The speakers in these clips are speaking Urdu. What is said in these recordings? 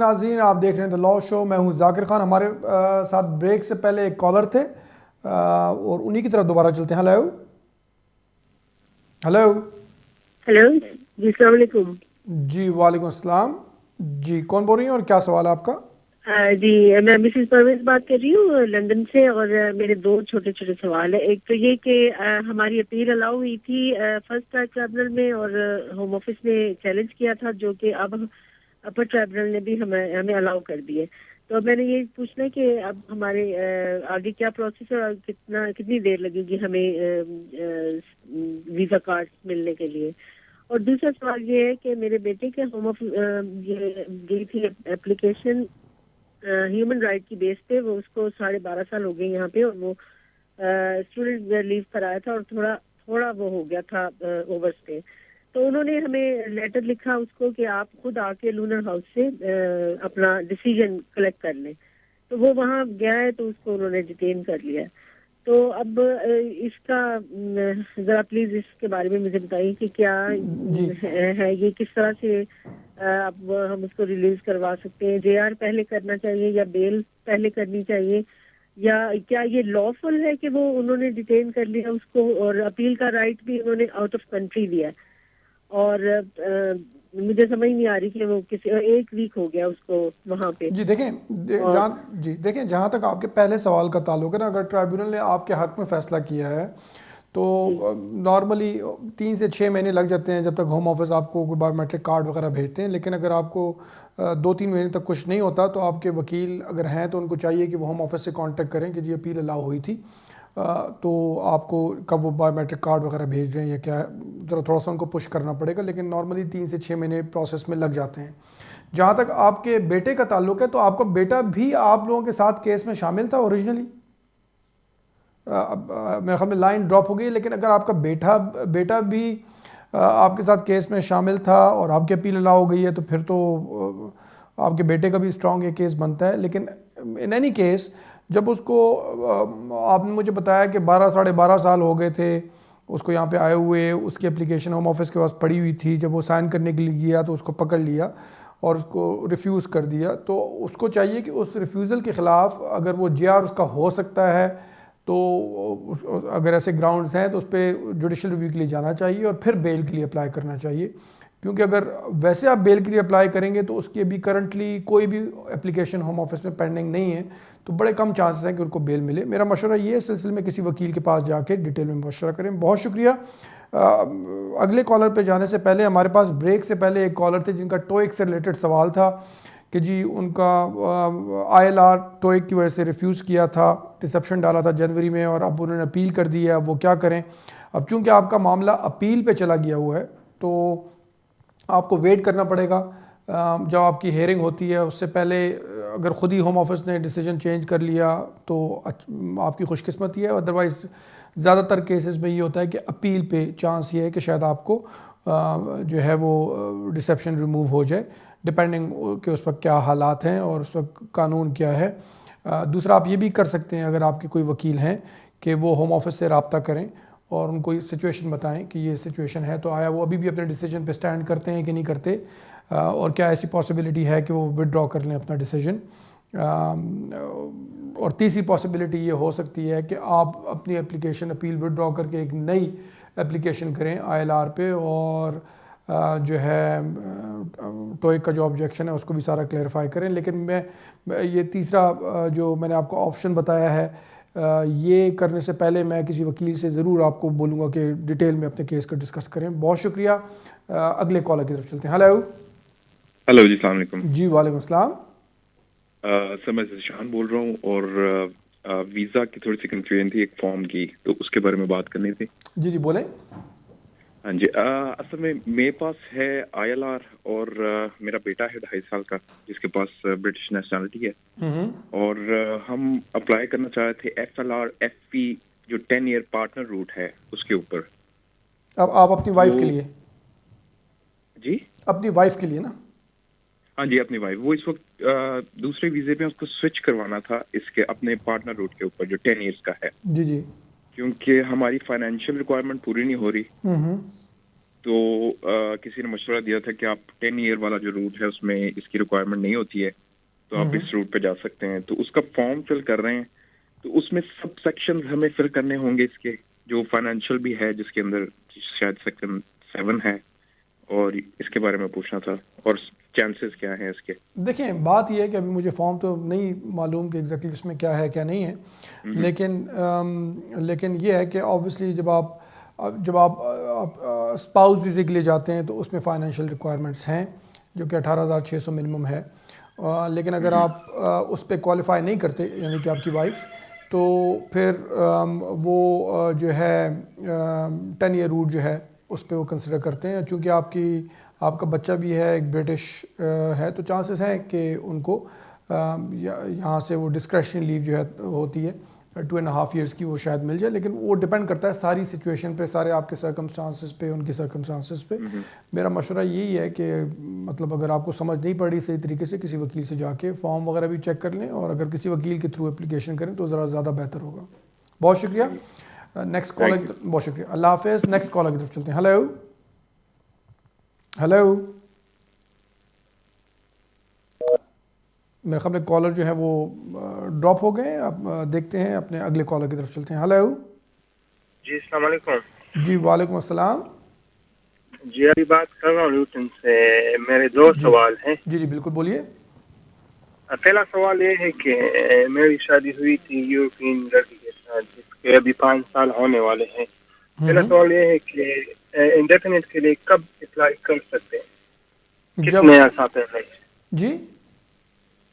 ناظرین، آپ دیکھ رہے ہیں دا لاء شو. میں ہوں ذاکر خان. ہمارے ساتھ بریک سے پہلے ایک کالر تھے اور انہی کی طرف دوبارہ چلتے ہیں. ہلو ہلو ہلو جی السلام علیکم. جی وعلیکم السلام. جی کون بول رہی ہیں اور کیا سوال ہے آپ کا؟ جی میں مسز پرویز بات کر رہی ہوں لندن سے، اور میرے دو چھوٹے چھوٹے سوال ہیں. ایک تو یہ کہ ہماری اپیل الاؤ ہوئی تھی فرسٹ ٹرائبونل میں، اور ہوم آفس نے چیلنج کیا تھا، جو کہ اب اپر ٹرائبونل نے بھی ہمیں الاؤ کر دیے. تو میں نے یہ پوچھنا ہے کہ اب ہمارے آگے کیا پروسیس ہے اور کتنی دیر لگے گی ہمیں ویزا کارڈ ملنے کے لیے. اور دوسرا سوال یہ ہے کہ میرے بیٹے کے ہوم آفس گئی تھی اپلیکیشن ہیومن رائٹ کی بیس پہ. وہ اس کو 12.5 سال ہو گئے یہاں پہ، اور وہ اسٹوڈنٹ لیو کرایا تھا، اور تھوڑا وہ ہو گیا تھا اوور اسٹے. تو انہوں نے ہمیں لیٹر لکھا اس کو کہ آپ خود آ کے لونر ہاؤس سے اپنا ڈیسیجن کلیکٹ کر لیں. تو وہ وہاں گیا ہے تو اس کو انہوں نے ڈیٹین کر لیا. تو اب اس کا ذرا پلیز اس کے بارے میں مجھے بتائیے کہ کیا ہے، یہ کس طرح سے اب ہم اس کو ریلیز کروا سکتے ہیں. جے آر پہلے کرنا چاہیے یا بیل پہلے کرنی چاہیے، یا کیا یہ لا فل ہے کہ وہ انہوں نے ڈیٹین کر لیا اس کو، اور اپیل کا رائٹ بھی انہوں نے آؤٹ آف کنٹری دیا. اور مجھے سمجھ نہیں آ رہی کہ وہ کسی 1 ویک ہو گیا اس کو وہاں پہ. جی دیکھیں جہاں تک آپ کے پہلے سوال کا تعلق ہے نا، اگر ٹرائبیونل نے آپ کے حق میں فیصلہ کیا ہے تو نارملی 3 سے 6 مہینے لگ جاتے ہیں جب تک ہوم آفس آپ کو کوئی بایو میٹرک کارڈ وغیرہ بھیجتے ہیں. لیکن اگر آپ کو 2-3 مہینے تک کچھ نہیں ہوتا تو آپ کے وکیل اگر ہیں تو ان کو چاہیے کہ وہ ہوم آفس سے کانٹیکٹ کریں کہ جی اپیل الاؤ ہوئی تھی، تو آپ کو کب وہ بایو میٹرک کارڈ وغیرہ بھیج رہے ہیں یا کیا ہے، ذرا تھوڑا سا ان کو پش کرنا پڑے گا. لیکن نارملی 3 سے 6 مہینے پروسیس میں لگ جاتے ہیں. جہاں تک آپ کے بیٹے کا تعلق ہے تو آپ کا بیٹا بھی آپ لوگوں کے ساتھ کیس میں شامل تھا اوریجنلی؟ میرے خیال میں لائن ڈراپ ہو گئی، لیکن اگر آپ کا بیٹا بھی آپ کے ساتھ کیس میں شامل تھا اور آپ کی اپیل الاؤ ہو گئی ہے تو پھر تو آپ کے بیٹے کا بھی اسٹرانگ یہ کیس بنتا ہے. لیکن ان اینی کیس جب اس کو آپ نے مجھے بتایا کہ 12-12.5 سال ہو گئے تھے اس کو یہاں پہ آئے ہوئے، اس کی اپلیکیشن ہوم آفس کے پاس پڑی ہوئی تھی، جب وہ سائن کرنے کے لیے گیا تو اس کو پکڑ لیا اور اس کو ریفیوز کر دیا. تو اس کو چاہیے کہ اس ریفیوزل کے خلاف اگر وہ جے آر اس کا ہو سکتا ہے تو اگر ایسے گراؤنڈز ہیں تو اس پہ جوڈیشل ریویو کے لیے جانا چاہیے اور پھر بیل کے لیے اپلائی کرنا چاہیے. کیونکہ اگر ویسے آپ بیل کے لیے اپلائی کریں گے تو اس کی ابھی کرنٹلی کوئی بھی اپلیکیشن ہوم آفس میں پینڈنگ نہیں ہے، تو بڑے کم چانسز ہیں کہ ان کو بیل ملے. میرا مشورہ یہ ہے سلسلے میں کسی وکیل کے پاس جا کے ڈیٹیل میں مشورہ کریں. بہت شکریہ. اگلے کالر پہ جانے سے پہلے ہمارے پاس بریک سے پہلے ایک کالر تھے جن کا ٹوئک سے ریلیٹڈ سوال تھا کہ جی ان کا آئی ایل آر ٹوئک کی وجہ سے ریفیوز کیا تھا، ریسیپشن ڈالا تھا جنوری میں اور اب انہوں نے اپیل کر دی ہے، اب وہ کیا کریں. اب چونکہ آپ کا معاملہ اپیل پہ چلا گیا ہوا ہے تو آپ کو ویٹ کرنا پڑے گا جب آپ کی ہیئرنگ ہوتی ہے. اس سے پہلے اگر خود ہی ہوم آفس نے ڈیسیجن چینج کر لیا تو آپ کی خوش قسمتی ہے. ادروائز زیادہ تر کیسز میں یہ ہوتا ہے کہ اپیل پہ چانس یہ ہے کہ شاید آپ کو جو ہے وہ ڈسیپشن ریموو ہو جائے، ڈپینڈنگ کہ اس وقت کیا حالات ہیں اور اس وقت قانون کیا ہے. دوسرا آپ یہ بھی کر سکتے ہیں اگر آپ کے کوئی وکیل ہیں کہ وہ ہوم آفس سے رابطہ کریں اور ان کو یہ سچویشن بتائیں کہ یہ سچویشن ہے، تو آیا وہ ابھی بھی اپنے ڈیسیجن پہ سٹینڈ کرتے ہیں کہ نہیں کرتے، اور کیا ایسی پاسبلٹی ہے کہ وہ ودڈرا کر لیں اپنا ڈیسیجن. اور تیسری پاسبلٹی یہ ہو سکتی ہے کہ آپ اپنی اپلیکیشن اپیل ودڈرا کر کے ایک نئی اپلیکیشن کریں آئی ایل آر پہ، اور جو ہے ٹوئک کا جو آبجیکشن ہے اس کو بھی سارا کلیئرفائی کریں. لیکن میں یہ تیسرا جو میں نے آپ کو آپشن بتایا ہے یہ کرنے سے پہلے میں کسی وکیل سے ضرور آپ کو بولوں گا کہ ڈیٹیل میں اپنے کیس کا ڈسکس کریں. بہت شکریہ. اگلے کالر کی طرف چلتے ہیں. ہلو جی السلام علیکم. جی وعلیکم السلام. سر میں ذیشان بول رہا ہوں اور ویزا کی تھوڑی سی کنفیوژن تھی ایک فارم کی، تو اس کے بارے میں بات کرنی تھی. جی بولیں. ہاں جی، اصل میں میرے پاس ہے آئی ایل آر اور میرا بیٹا ہے 2.5 سال کا جس کے پاس برٹش نیشنلٹی ہے، اور ہم اپلائی کرنا چاہ رہے تھے F L R F P جو 10 ایئر پارٹنر روٹ ہے اس کے اوپر. اب آپ اپنی وائف کے لیے؟ جی اپنی وائف کے لیے نا؟ ہاں جی اپنی وائف. وہ اس وقت دوسرے ویزے پہ اس کو سوئچ کروانا تھا اس کے اپنے پارٹنر روٹ کے اوپر جو 10 ایئرس کا ہے. جی کیونکہ ہماری فائنینشیل ریکوائرمنٹ پوری نہیں ہو رہی تو کسی نے مشورہ دیا تھا کہ آپ 10 ایئر والا جو روٹ ہے اس میں اس کی ریکوائرمنٹ نہیں ہوتی ہے، تو آپ اس روٹ پہ جا سکتے ہیں. تو اس کا فارم فل کر رہے ہیں، تو اس میں سب سیکشن ہمیں فل کرنے ہوں گے اس کے، جو فائنینشیل بھی ہے جس کے اندر شاید سیکشن 7 ہے، اور اس کے بارے میں پوچھنا تھا اور چانسز کیا ہیں اس کے. دیکھیں بات یہ ہے کہ ابھی مجھے فارم تو نہیں معلوم کہ ایگزیکٹلی اس میں کیا ہے کیا نہیں ہے، لیکن یہ ہے کہ آبویسلی جب آپ اسپاؤس ویزے کے لیے جاتے ہیں تو اس میں فائنینشیل ریکوائرمنٹس ہیں جو کہ 18,600 منیمم ہے. لیکن اگر آپ اس پہ کوالیفائی نہیں کرتے، یعنی کہ آپ کی وائف، تو پھر وہ جو ہے 10 ایئر روٹ جو ہے اس پہ وہ کنسیڈر کرتے ہیں. چونکہ آپ کا بچہ بھی ہے، ایک برٹش ہے، تو چانسز ہیں کہ ان کو یہاں سے وہ ڈسکریشنری لیو جو ہے ہوتی ہے 2.5 ایئرس کی، وہ شاید مل جائے. لیکن وہ ڈپینڈ کرتا ہے ساری سچویشن پہ، سارے آپ کے سرکمسٹانسز پہ، ان کی سرکمسٹانسز پہ. میرا مشورہ یہی ہے کہ مطلب اگر آپ کو سمجھ نہیں پڑی صحیح طریقے سے، کسی وکیل سے جا کے فارم وغیرہ بھی چیک کر لیں، اور اگر کسی وکیل کے تھرو اپلیکیشن کریں تو ذرا زیادہ بہتر ہوگا. بہت شکریہ. نیکسٹ کال، بہت شکریہ، اللہ حافظ. نیکسٹ کال کی طرف چلتے ہیں. ہیلو ہیلو، میرے خیال میں کالر جو ہے وہ ڈراپ ہو گئے. اب دیکھتے ہیں، اپنے اگلے کالر کی طرف چلتے ہیں. ہیلو جی السلام علیکم. جی وعلیکم السلام. جی ابھی بات کر رہا ہوں لیوٹن سے. میرے دو سوال ہیں. جی جی بالکل بولیے. پہلا سوال یہ ہے کہ میری شادی ہوئی تھی یورپین لڑکی کے ساتھ، جس کے ابھی 5 سال ہونے والے ہیں. پہلا سوال یہ ہے کہ انڈیفینٹ کے لیے کب اپلائی کر سکتے ہیں، کتنے عرصہ پہلے؟ جی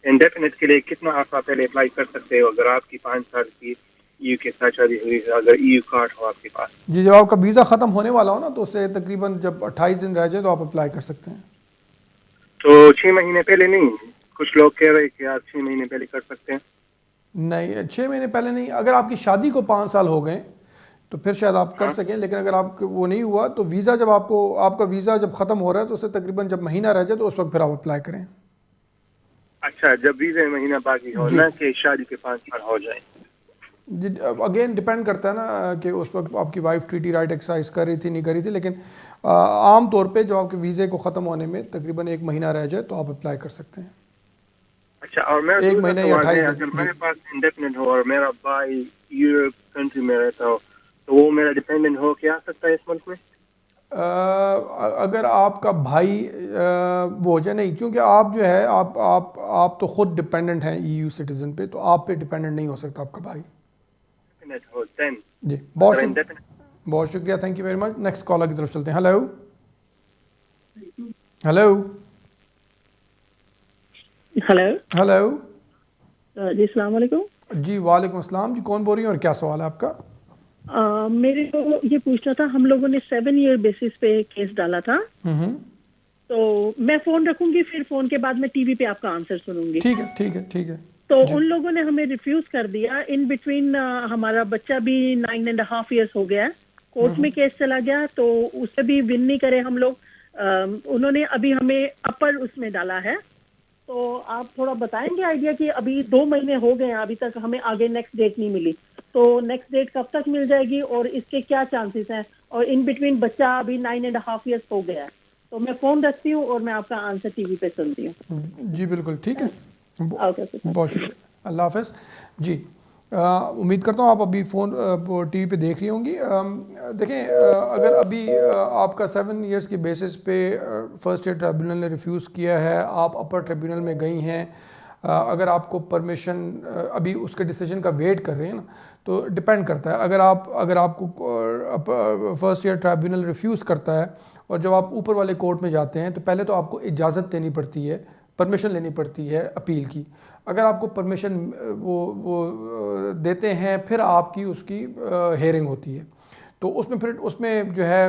انڈیفینٹ کے لیے کتنا عرصہ پہلے اپلائی کر سکتے ہو اگر آپ کی 5 سال کی EU کے ساتھ شادی ہوئی ہے، اگر EU کارڈ ہو آپ کے پاس؟ جی جب آپ کا ویزا ختم ہونے والا ہو نا، تو اسے تقریباً جب 28 دن رہ جائے تو آپ اپلائی کر سکتے ہیں. تو 6 مہینے پہلے نہیں؟ کچھ لوگ کہہ رہے کہ آپ 6 مہینے پہلے کر سکتے ہیں. نہیں 6 مہینے پہلے نہیں. اگر آپ کی شادی کو 5 سال ہو گئے تو پھر شاید آپ کر سکیں. لیکن اگر آپ وہ نہیں ہوا تو ویزا جب آپ کا ویزا جب ختم ہو رہا ہے تو اسے تقریباً جب مہینہ رہ جائے تو اس وقت پھر آپ اپلائی کریں. اچھا، جب ویزے مہینہ باقی ہو، نہ کہ شادی کے 5 سال ہو جائیں. جی اگین ڈپینڈ کرتا ہے نا کہ اس وقت آپ کی وائف ٹریٹی رائٹ ایکسرسائز کر رہی تھی نہیں کر رہی تھی. لیکن عام طور پہ جب آپ کے ویزے کو ختم ہونے میں تقریباً 1 مہینہ رہ جائے تو آپ اپلائی کر سکتے ہیں. اچھا، اور میرا 1 مہینہ یا 28 دن. اگر میرے پاس انڈیفینٹ ہو اور میرا بھائی یورپ کنٹری میں رہتا ہو تو وہ میرا ڈیپینڈنٹ ہو کے آ سکتا ہے اس ملک میں؟ اگر آپ کا بھائی وہ ہو جائے، نہیں، کیونکہ آپ جو ہے آپ تو خود ڈپینڈنٹ ہیں EU سٹیزن پہ، تو آپ پہ ڈپینڈنٹ نہیں ہو سکتا آپ کا بھائی. جی بہت شکریہ، thank you very much. Next caller کی طرف چلتے ہیں. Hello hello hello hello. جی السلام علیکم. جی وعلیکم السلام. جی کون بول رہی ہیں اور کیا سوال ہے آپ کا؟ میرے کو یہ پوچھنا تھا، ہم لوگوں نے 7 ایئر بیسس پہ کیس ڈالا تھا، تو میں فون رکھوں گی، پھر فون کے بعد میں ٹی وی پہ آپ کا آنسر سنوں گی. ٹھیک ہے ٹھیک ہے ٹھیک ہے. تو ان لوگوں نے ہمیں ریفیوز کر دیا. ان بٹوین ہمارا بچہ بھی 9.5 ایئرس ہو گیا، کورٹ میں کیس چلا گیا تو اسے بھی ون نہیں کرے ہم لوگ. انہوں نے ابھی ہمیں اپر اس میں ڈالا ہے. تو آپ تھوڑا بتائیں گے آئیڈیا کہ ابھی 2 مہینے ہو گئے ہیں، ابھی تک ہمیں آگے نیکسٹ ڈیٹ نہیں ملی، تو نیکسٹ ڈیٹ کب تک مل جائے گی اور اس کے کیا چانسز ہیں؟ اور ان بٹوین بچہ ابھی 9.5 ایئرس ہو گیا ہے. تو میں فون رکھتی ہوں اور میں آپ کا آنسر ٹی وی پہ سنتی ہوں. جی بالکل ٹھیک ہے، بہت شکریہ، اللہ حافظ. جی امید کرتا ہوں آپ ابھی فون ٹی وی پہ دیکھ رہی ہوں گی. دیکھیں اگر ابھی آپ کا 7 ایئرس کی بیسس پہ فرسٹ ایئر ٹریبیونل نے ریفیوز کیا ہے، آپ اپر ٹریبیونل میں گئی ہیں، اگر آپ کو پرمیشن ابھی اس کے ڈیسیجن کا ویٹ کر رہے ہیں نا، تو ڈپینڈ کرتا ہے. اگر آپ کو فرسٹ ایئر ٹریبیونل ریفیوز کرتا ہے اور جب آپ اوپر والے کورٹ میں جاتے ہیں تو پہلے تو آپ کو اجازت دینی پڑتی ہے، پرمیشن لینی پڑتی ہے اپیل کی. اگر آپ کو پرمیشن وہ دیتے ہیں پھر آپ کی اس کی ہیئرنگ ہوتی ہے، تو اس میں جو ہے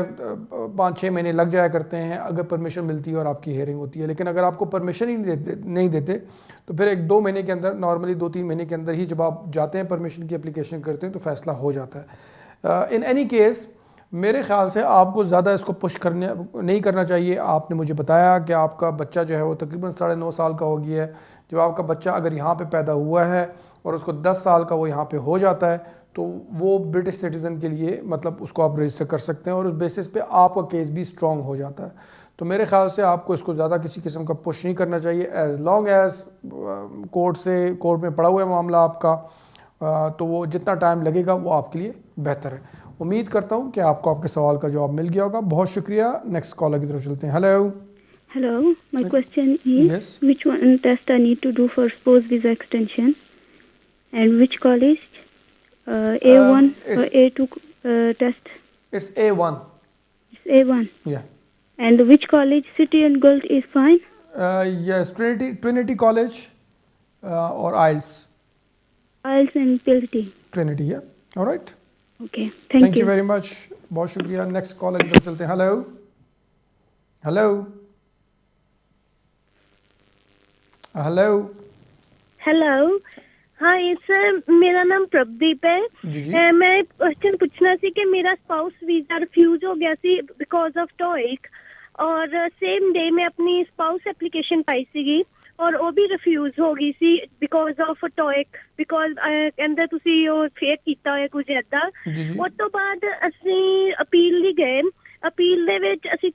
5-6 مہینے لگ جایا کرتے ہیں اگر پرمیشن ملتی ہے اور آپ کی ہیئرنگ ہوتی ہے. لیکن اگر آپ کو پرمیشن ہی نہیں دیتے تو پھر 1-2 مہینے کے اندر، نارملی 2-3 مہینے کے اندر ہی جب آپ جاتے ہیں پرمیشن کی اپلیکیشن کرتے ہیں تو فیصلہ ہو جاتا ہے. ان اینی کیس میرے خیال سے آپ کو زیادہ اس کو پش نہیں کرنا چاہیے. آپ نے مجھے بتایا کہ آپ کا بچہ جو ہے وہ تقریباً 9.5 سال کا ہو گیا ہے. جب آپ کا بچہ اگر یہاں پہ پیدا ہوا ہے اور اس کو 10 سال کا وہ یہاں پہ ہو جاتا ہے تو وہ برٹش سٹیزن کے لیے مطلب اس کو آپ رجسٹر کر سکتے ہیں اور اس بیسس پہ آپ کا کیس بھی اسٹرانگ ہو جاتا ہے. تو میرے خیال سے آپ کو اس کو زیادہ کسی قسم کا پش نہیں کرنا چاہیے. ایز لانگ ایز کورٹ میں پڑا ہوا ہے معاملہ آپ کا, تو وہ جتنا ٹائم لگے گا وہ آپ کے لیے بہتر ہے. امید کرتا ہوں کہ آپ کو آپ کے سوال کا جواب مل گیا ہوگا. بہت شکریہ. نیکسٹ کالر کی طرف چلتے ہیں. Hello. Hello, my question is Yes. which one test I need to do for spouse visa extension and which college? A1 or A2 test? It's A1. It's A1. Yeah. And which college, City and Gold is fine? Yes, Trinity College or IELTS. IELTS and PLT. Trinity, yeah. All right. Okay, thank you. very much. بہت شکریہ. نیکسٹ کالر کی طرف چلتے ہیں. Hello. Hello. Hello. Hello. Hi sir, میرا نام پربدیپ ہے. جی جی. میں کوشچن پوچھنا سی کہ میرا اسپاؤس ویزا ریفیوز ہو گیا سی بیکاز آف ٹوئک, اور سیم ڈے میں اپنی اسپاؤس ایپلیکیشن پائی ਸੀਗੀ اور ਉਹ ਵੀ ਰਿਫਿਊਜ਼ ਹੋ ਗਈ ਸੀ ਬਿਕੋਜ਼ ਆਫ ਟੋਇਕ, ਬਿਕੋਜ਼ ਕਹਿੰਦੇ ਤੁਸੀਂ ਉਹ ਫੇਕ ਕੀਤਾ ਹੋਇਆ ਕੁਝ ਏਦਾਂ. ਉਸ ਤੋਂ ਬਾਅਦ ਅਸੀਂ ਅਪੀਲ ਲਈ ਗਏ. ਅਪੀਲ ਦੇ ਵਿੱਚ ਅਸੀਂ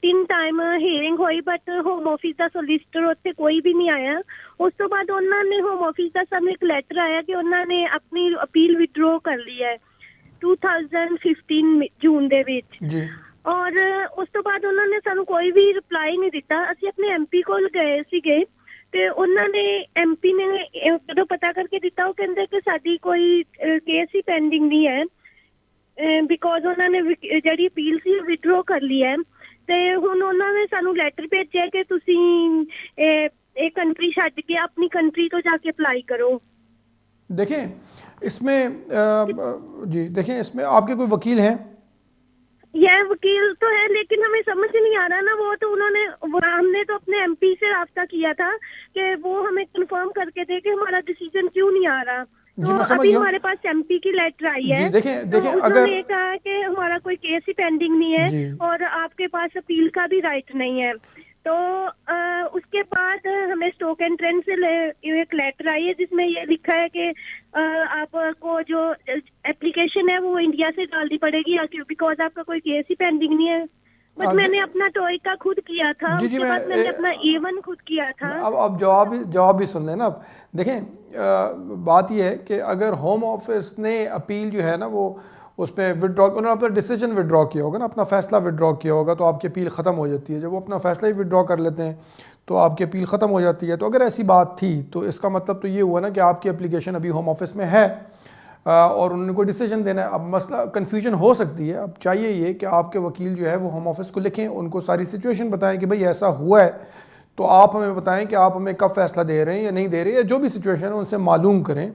3 ਟਾਈਮ ਹੀਅਰਿੰਗ ਹੋਈ, but home office the solicitor ਉੱਥੇ ਕੋਈ ਵੀ ਨਹੀਂ ਆਇਆ. ਉਸ ਤੋਂ ਬਾਅਦ ਉਹਨਾਂ ਨੇ ਹੋਮ ਆਫਿਸ ਦਾ ਸਾਨੂੰ ਇੱਕ ਲੈਟਰ ਆਇਆ ਕਿ ਉਹਨਾਂ ਨੇ ਆਪਣੀ ਅਪੀਲ ਵਿਡਰੋ ਕਰ ਲਈ ਹੈ 2015 ਜੂਨ ਦੇ ਵਿੱਚ ਜੀ. ਔਰ ਉਸ ਤੋਂ ਬਾਅਦ ਉਹਨਾਂ ਨੇ ਸਾਨੂੰ ਕੋਈ ਵੀ ਰਿਪਲਾਈ ਨਹੀਂ ਦਿੱਤਾ. ਅਸੀਂ ਆਪਣੇ ਐਮਪੀ ਕੋਲ ਗਏ ਸੀਗੇ ਤੇ ਉਹਨਾਂ ਨੇ ਐਮਪੀ ਨੇ ਜਦੋਂ ਪਤਾ ਕਰਕੇ ਦਿੱਤਾ ਉਹ ਕਹਿੰਦੇ ਕਿ ਸਾਡੀ ਕੋਈ ਕੇਸ ਹੀ ਪੈਂਡਿੰਗ ਨਹੀਂ ਹੈ ਬਿਕੋਜ਼ ਉਹਨਾਂ ਨੇ ਜਿਹੜੀ ਅਪੀਲ ਸੀ ਵਿਡਰੋ ਕਰ ਲਈ ਹੈ. ਤੇ ਹੁਣ ਉਹਨਾਂ ਨੇ ਸਾਨੂੰ ਲੈਟਰ ਭੇਜਿਆ ਕਿ ਤੁਸੀਂ ਇਹ ਕੰਟਰੀ ਛੱਡ کے اپنی کنٹری تو جا کے اپلائی کرو. دیکھیں اس میں جی دیکھیں اس میں آپ کے کوئی وکیل ہیں؟ یہ وکیل تو ہے لیکن ہمیں سمجھ نہیں آ رہا نا. وہ تو انہوں نے ہم نے تو اپنے ایم پی سے رابطہ کیا تھا کہ وہ ہمیں کنفرم کر کے دے کہ ہمارا ڈیسیژن کیوں نہیں آ رہا. تو ابھی ہمارے پاس ایم پی کی لیٹر آئی ہے. دیکھیں انہوں نے کہا کہ ہمارا کوئی کیس ہی پینڈنگ نہیں ہے اور آپ کے پاس اپیل کا بھی رائٹ نہیں ہے. تو اس کے بعد ہمیں اسٹاک اینڈ ٹرینڈ سے ایک لیٹر آئی ہے جس میں یہ لکھا ہے کہ آپ کو جو اپلیکیشن ہے وہ انڈیا سے ڈالنی پڑے گی بیکاز آپ کا کوئی کیس ہی پینڈنگ نہیں ہے. بٹ میں نے اپنا ٹوئک کا خود کیا تھا, اس کے بعد میں نے اپنا A1 خود کیا تھا. اب جواب بھی سن لیں نا. اب دیکھیں بات یہ ہے کہ اگر ہوم آفس نے اپیل جو ہے نا وہ اس پہ وڈرا, انہوں نے اپنا ڈیسیجن وڈرا کیا ہوگا نا, اپنا فیصلہ وڈرا کیا ہوگا, تو آپ کی اپیل ختم ہو جاتی ہے. جب وہ اپنا فیصلہ ہی وڈرا کر لیتے ہیں تو آپ کی اپیل ختم ہو جاتی ہے. تو اگر ایسی بات تھی تو اس کا مطلب تو یہ ہوا نا کہ آپ کی اپلیکیشن ابھی ہوم آفس میں ہے اور انہوں نے کوئی ڈیسیجن دینا ہے. اب مسئلہ کنفیوژن ہو سکتی ہے. اب چاہیے یہ کہ آپ کے وکیل جو ہے وہ ہوم آفس کو لکھیں, ان کو ساری سچویشن بتائیں کہ بھئی ایسا ہوا ہے, تو آپ ہمیں بتائیں کہ آپ ہمیں کب فیصلہ دے رہے ہیں یا نہیں دے رہے, یا جو بھی سچویشن ہے ان سے معلوم کریں.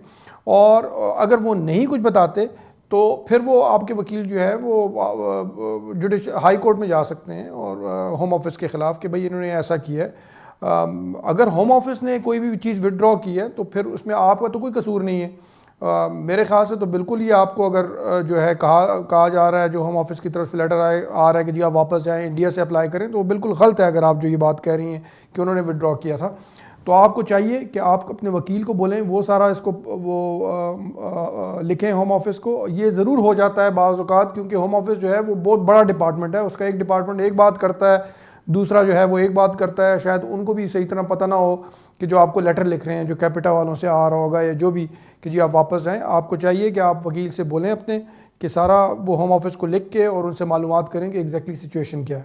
اور اگر وہ نہیں کچھ بتاتے تو پھر وہ آپ کے وکیل جو ہے وہ ہائی کورٹ میں جا سکتے ہیں اور ہوم آفس کے خلاف کہ بھئی انہوں نے ایسا کیا ہے. اگر ہوم آفس نے کوئی بھی چیز وڈرا کی ہے تو پھر اس میں آپ کا تو کوئی قصور نہیں ہے. میرے خیال سے تو بالکل یہ آپ کو اگر جو ہے کہا جا رہا ہے, جو ہوم آفس کی طرف سے لیٹر آ رہا ہے کہ جی آپ واپس جائیں انڈیا سے اپلائی کریں, تو وہ بالکل غلط ہے. اگر آپ جو یہ بات کہہ رہی ہیں کہ انہوں نے وڈرا کیا تھا, تو آپ کو چاہیے کہ آپ اپنے وکیل کو بولیں, وہ سارا اس کو وہ لکھیں ہوم آفس کو. یہ ضرور ہو جاتا ہے بعض اوقات, کیونکہ ہوم آفس جو ہے وہ بہت بڑا ڈپارٹمنٹ ہے. اس کا ایک ڈپارٹمنٹ ایک بات کرتا ہے, دوسرا جو ہے وہ ایک بات کرتا ہے. شاید ان کو بھی صحیح طرح پتہ نہ ہو کہ جو آپ کو لیٹر لکھ رہے ہیں جو کیپیٹا والوں سے آ رہا ہوگا یا جو بھی, کہ جی آپ واپس جائیں. آپ کو چاہیے کہ آپ وکیل سے بولیں اپنے کہ سارا وہ ہوم آفس کو لکھ کے اور ان سے معلومات کریں کہ ایگزیکٹلی سچویشن کیا ہے.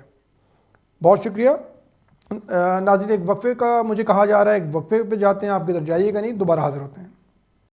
بہت شکریہ. ناظرین ایک وقفے کا مجھے کہا جا رہا ہے, ایک وقفے پہ جاتے ہیں. آپ کدھر جائیے گا نہیں, دوبارہ حاضر ہوتے ہیں.